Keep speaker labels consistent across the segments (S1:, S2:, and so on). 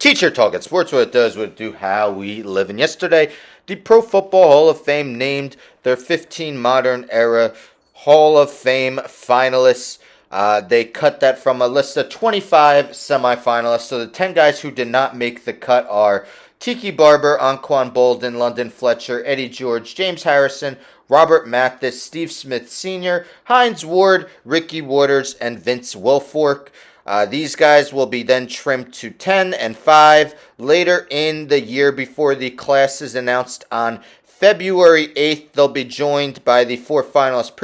S1: Teacher Talking Sports, what it does, what it do, how we live. And yesterday, the Pro Football Hall of Fame named their 15 modern era Hall of Fame finalists. They cut that from a list of 25 semifinalists. So the 10 guys who did not make the cut are Tiki Barber, Anquan Bolden, London Fletcher, Eddie George, James Harrison, Robert Mathis, Steve Smith Sr., Hines Ward, Ricky Waters, and Vince Wilfork. These guys will be then trimmed to 10 and 5 later in the year before the class is announced on February 8th. They'll be joined by the 4 finalists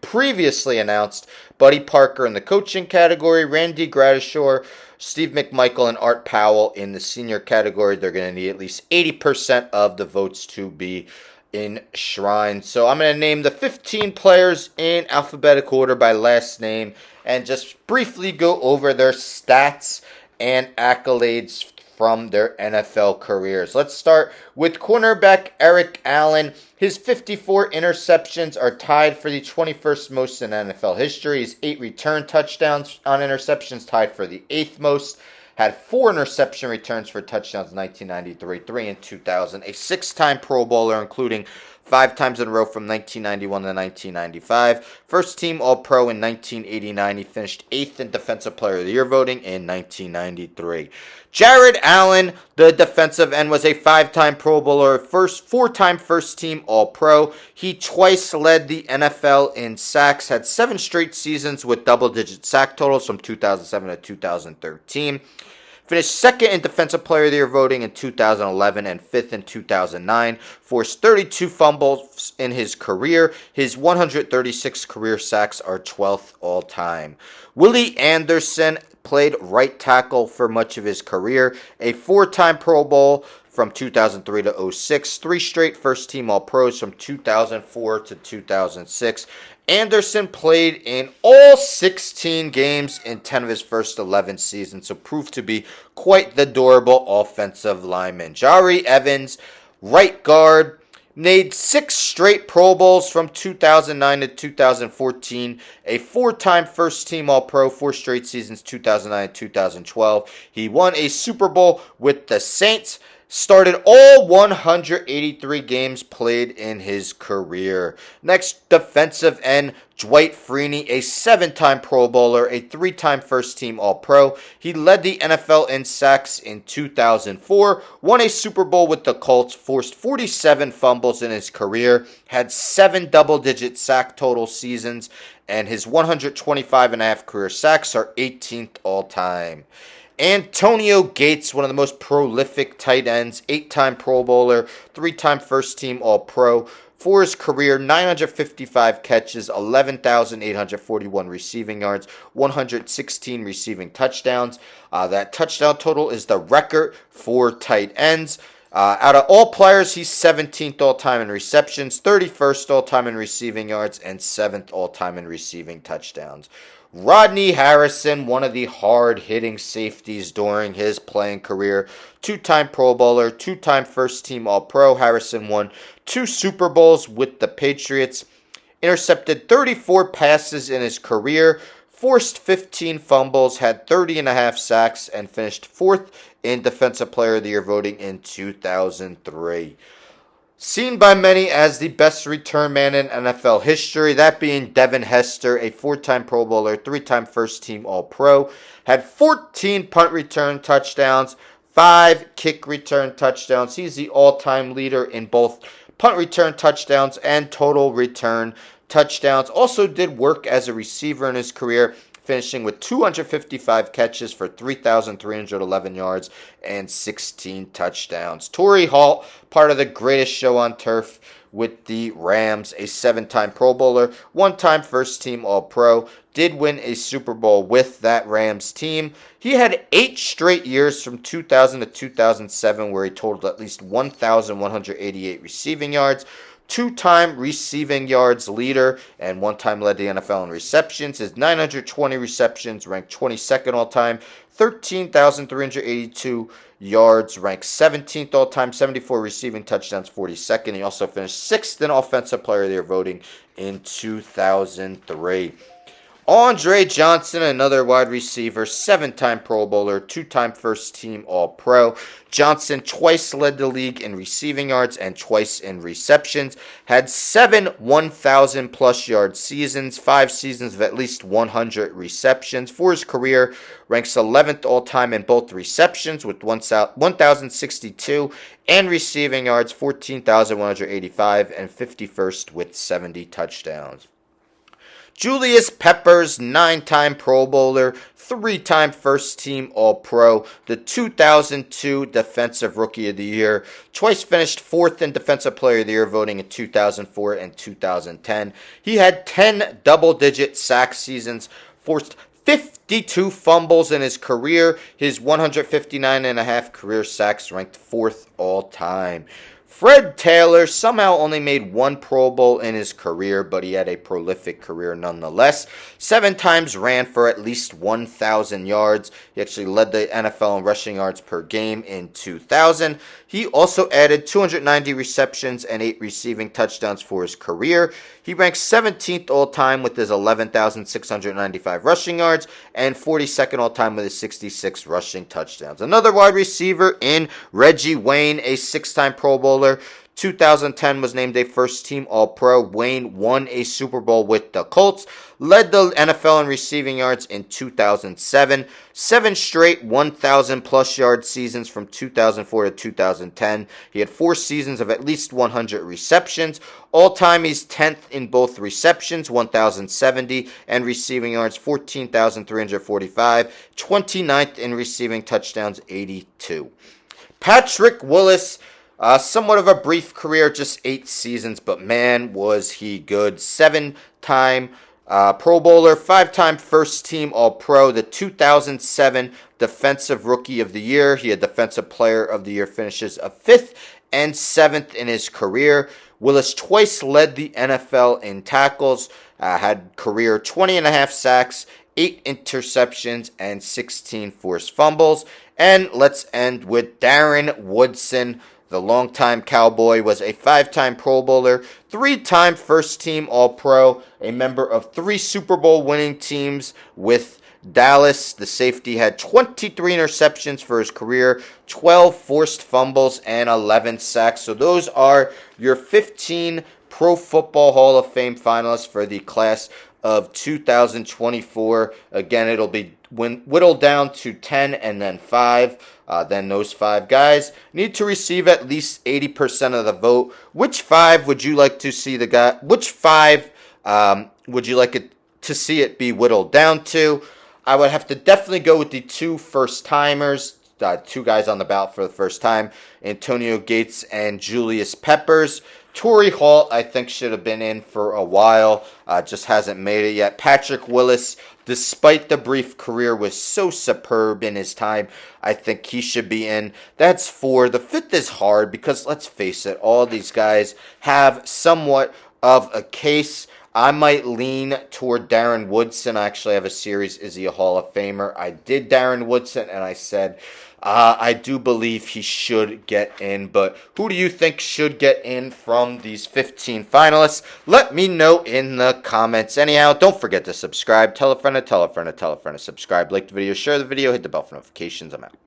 S1: previously announced: Buddy Parker in the coaching category, Randy Gradishore, Steve McMichael, and Art Powell in the senior category. They're going to need at least 80% of the votes to be enshrined. So I'm going to name the 15 players in alphabetical order by last name and just briefly go over their stats and accolades from their NFL careers. Let's start with cornerback Eric Allen. His 54 interceptions are tied for the 21st most in NFL history. His 8 return touchdowns on interceptions tied for the 8th most. Had 4 interception returns for touchdowns in 1993, 3 in 2000. A 6-time Pro Bowler, including 5 times in a row from 1991 to 1995. First team All-Pro in 1989. He finished 8th in Defensive Player of the Year voting in 1993. Jared Allen, the defensive end, was a 5-time Pro Bowler, 4-time first team All-Pro. He twice led the NFL in sacks, had 7 straight seasons with double-digit sack totals from 2007 to 2013. Finished 2nd in Defensive Player of the Year voting in 2011 and 5th in 2009. Forced 32 fumbles in his career. His 136 career sacks are 12th all-time. Willie Anderson played right tackle for much of his career. A 4-time Pro Bowl from 2003 to 06. 3 straight first-team All-Pros from 2004 to 2006. Anderson played in all 16 games in 10 of his first 11 seasons, so proved to be quite the durable offensive lineman. Jari Evans, right guard, made 6 straight Pro Bowls from 2009 to 2014, a 4-time first-team All-Pro, 4 straight seasons, 2009 and 2012. He won a Super Bowl with the Saints. Started all 183 games played in his career. Next, defensive end Dwight Freeney, a 7-time Pro Bowler, a 3-time first-team All-Pro. He led the NFL in sacks in 2004, won a Super Bowl with the Colts, forced 47 fumbles in his career, had 7 double-digit sack total seasons, and his 125.5 career sacks are 18th all-time. Antonio Gates, one of the most prolific tight ends, 8-time Pro Bowler, 3-time first-team All-Pro. For his career, 955 catches, 11,841 receiving yards, 116 receiving touchdowns. That touchdown total is the record for tight ends. Out of all players, he's 17th all-time in receptions, 31st all-time in receiving yards, and 7th all-time in receiving touchdowns. Rodney Harrison, one of the hard-hitting safeties during his playing career, 2-time Pro Bowler, 2-time first-team All-Pro. Harrison won 2 Super Bowls with the Patriots, intercepted 34 passes in his career, forced 15 fumbles, had 30.5 sacks, and finished 4th in Defensive Player of the Year voting in 2003. Seen by many as the best return man in NFL history, that being Devin Hester, a 4-time Pro Bowler, 3-time first-team All-Pro, had 14 punt return touchdowns, 5 kick return touchdowns. He's the all-time leader in both punt return touchdowns and total return touchdowns. Also did work as a receiver in his career, finishing with 255 catches for 3,311 yards and 16 touchdowns. Torrey Holt, part of the greatest show on turf with the Rams, a 7-time Pro Bowler, 1-time first-team All-Pro, did win a Super Bowl with that Rams team. He had 8 straight years from 2000 to 2007 where he totaled at least 1,188 receiving yards. 2-time receiving yards leader and 1-time led the NFL in receptions. His 920 receptions ranked 22nd all-time, 13,382 yards ranked 17th all-time, 74 receiving touchdowns, 42nd. He also finished 6th in Offensive Player of the Year voting in 2003. Andre Johnson, another wide receiver, 7-time Pro Bowler, 2-time first team All-Pro. Johnson twice led the league in receiving yards and twice in receptions. Had 7 1,000-plus yard seasons, 5 seasons of at least 100 receptions. For his career, ranks 11th all-time in both receptions with 1,062 and receiving yards 14,185 and 51st with 70 touchdowns. Julius Peppers, 9-time Pro Bowler, 3-time first team All-Pro, the 2002 Defensive Rookie of the Year, twice finished 4th in Defensive Player of the Year voting in 2004 and 2010. He had 10 double-digit sack seasons, forced 52 fumbles in his career. His 159.5 career sacks ranked 4th all-time. Fred Taylor somehow only made 1 Pro Bowl in his career, but he had a prolific career nonetheless. 7 times ran for at least 1,000 yards. He actually led the NFL in rushing yards per game in 2000. He also added 290 receptions and 8 receiving touchdowns for his career. He ranks 17th all-time with his 11,695 rushing yards and 42nd all-time with his 66 rushing touchdowns. Another wide receiver in Reggie Wayne, a 6-time Pro Bowler. 2010 was named a first-team All-Pro. Wayne won a Super Bowl with the Colts, led the NFL in receiving yards in 2007, 7 straight 1,000-plus yard seasons from 2004 to 2010. He had 4 seasons of at least 100 receptions. All-time, he's 10th in both receptions, 1,070, and receiving yards, 14,345, 29th in receiving touchdowns, 82. Patrick Willis, somewhat of a brief career, just 8 seasons, but man, was he good. 7-time Pro Bowler, 5-time first team All-Pro, the 2007 Defensive Rookie of the Year. He had Defensive Player of the Year finishes of 5th and 7th in his career. Willis twice led the NFL in tackles, had career 20.5 sacks, 8 interceptions, and 16 forced fumbles. And let's end with Darren Woodson. The longtime Cowboy was a 5-time Pro Bowler, 3-time first-team All-Pro, a member of 3 Super Bowl winning teams with Dallas. The safety had 23 interceptions for his career, 12 forced fumbles, and 11 sacks. So those are your 15 Pro Football Hall of Fame finalists for the class of 2024. Again, it'll be whittled down to 10 and then 5. Then those 5 guys need to receive at least 80% of the vote. Which 5 would you like to see Which 5 would you like to see it be whittled down to? I would have to definitely go with the 2 first-timers, 2 guys on the ballot for the first time, Antonio Gates and Julius Peppers. Torrey Holt, I think, should have been in for a while, just hasn't made it yet. Patrick Willis, despite the brief career, was so superb in his time. I think he should be in. That's 4. The 5th is hard because, let's face it, all these guys have somewhat of a case. I might lean toward Darren Woodson. I actually have a series, Is He a Hall of Famer? I did Darren Woodson, and I said, I do believe he should get in, but who do you think should get in from these 15 finalists? Let me know in the comments. Anyhow, don't forget to subscribe. Tell a friend to tell a friend to tell a friend to subscribe. Like the video, share the video, hit the bell for notifications. I'm out.